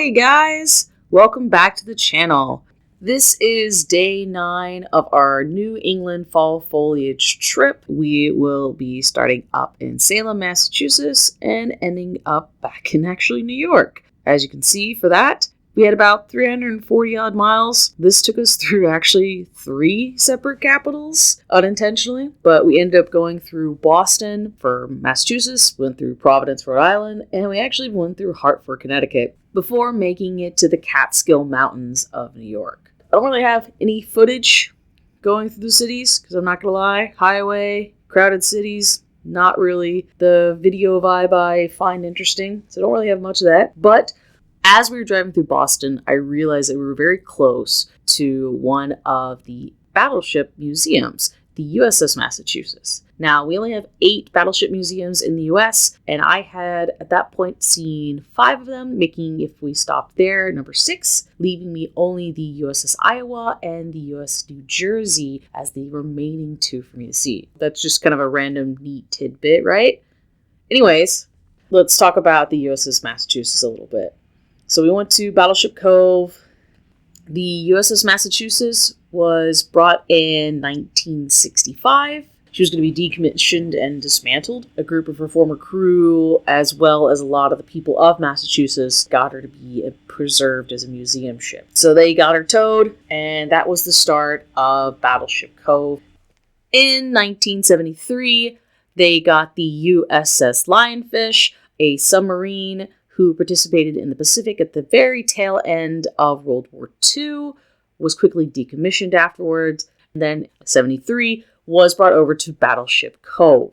Hi guys! Welcome back to the channel. This is day 9 of our New England fall foliage trip. We will be starting up in Salem, Massachusetts and ending up back in actually New York. As you can see for that, we had about 340 odd miles. This took us through actually 3 separate capitals unintentionally, but we ended up going through Boston for Massachusetts, went through Providence, Rhode Island, and we actually went through Hartford, Connecticut before making it to the Catskill Mountains of New York. I don't really have any footage going through the cities because I'm not gonna lie, highway, crowded cities, not really the video vibe I find interesting, so I don't really have much of that. But as we were driving through Boston, I realized that we were very close to one of the battleship museums, the USS Massachusetts. Now, we only have 8 battleship museums in the US, and I had at that point seen 5 of them, making, if we stopped there, number 6, leaving me only the USS Iowa and the USS New Jersey as the remaining 2 for me to see. That's just kind of a random, neat tidbit, right? Anyways, let's talk about the USS Massachusetts a little bit. So we went to Battleship Cove. The USS Massachusetts was brought in 1965. She was going to be decommissioned and dismantled. A group of her former crew, as well as a lot of the people of Massachusetts, got her to be preserved as a museum ship. So they got her towed, and that was the start of Battleship Cove. In 1973, they got the USS Lionfish, a submarine who participated in the Pacific at the very tail end of World War II, was quickly decommissioned afterwards, and then 73 was brought over to Battleship Cove.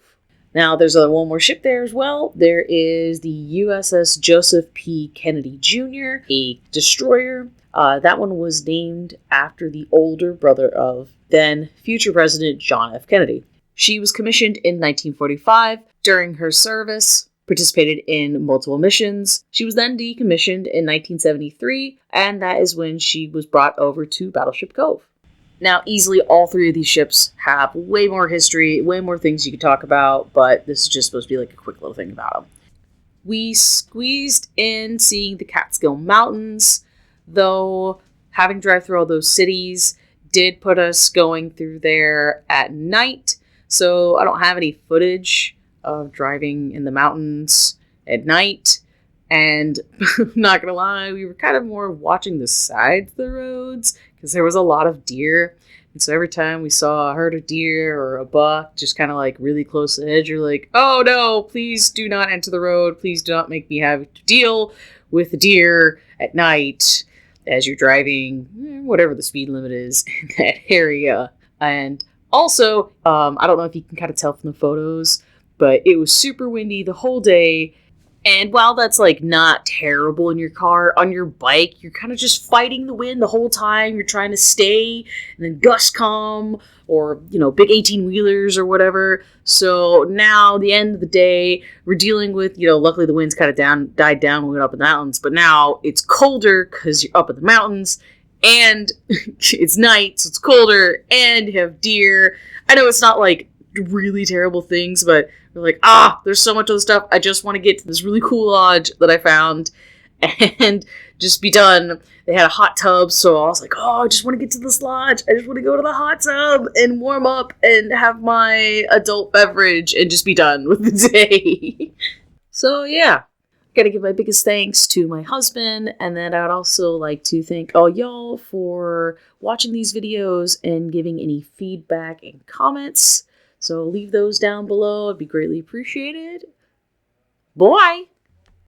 Now, there's one more ship there as well. There is the USS Joseph P. Kennedy Jr., a destroyer. That one was named after the older brother of then future President John F. Kennedy. She was commissioned in 1945. During her service, participated in multiple missions. She was then decommissioned in 1973, and that is when she was brought over to Battleship Cove. Now, easily all 3 of these ships have way more history, way more things you could talk about, but this is just supposed to be like a quick little thing about them. We squeezed in seeing the Catskill Mountains, though having to drive through all those cities did put us going through there at night, so I don't have any footage of driving in the mountains at night, and not gonna lie, we were kind of more watching the sides of the roads because there was a lot of deer, and so every time we saw a herd of deer or a buck just kind of like really close to the edge, you're like, oh no, please do not enter the road, please do not make me have to deal with the deer at night as you're driving whatever the speed limit is in that area. And also, I don't know if you can kind of tell from the photos, but it was super windy the whole day, and while that's like not terrible in your car, on your bike, you're kind of just fighting the wind the whole time. You're trying to stay, and then gusts come, or, big 18-wheelers or whatever. So now, the end of the day, we're dealing with, luckily the wind's kind of died down when we went up in the mountains, but now it's colder because you're up in the mountains, and it's night, so it's colder, and you have deer. I know it's not like really terrible things, but we're like, there's so much other stuff. I just want to get to this really cool lodge that I found and just be done. They had a hot tub, so I was like, I just want to get to this lodge. I just want to go to the hot tub and warm up and have my adult beverage and just be done with the day. So yeah, gotta give my biggest thanks to my husband, and then I would also like to thank all y'all for watching these videos and giving any feedback and comments. So leave those down below. It'd be greatly appreciated. Bye!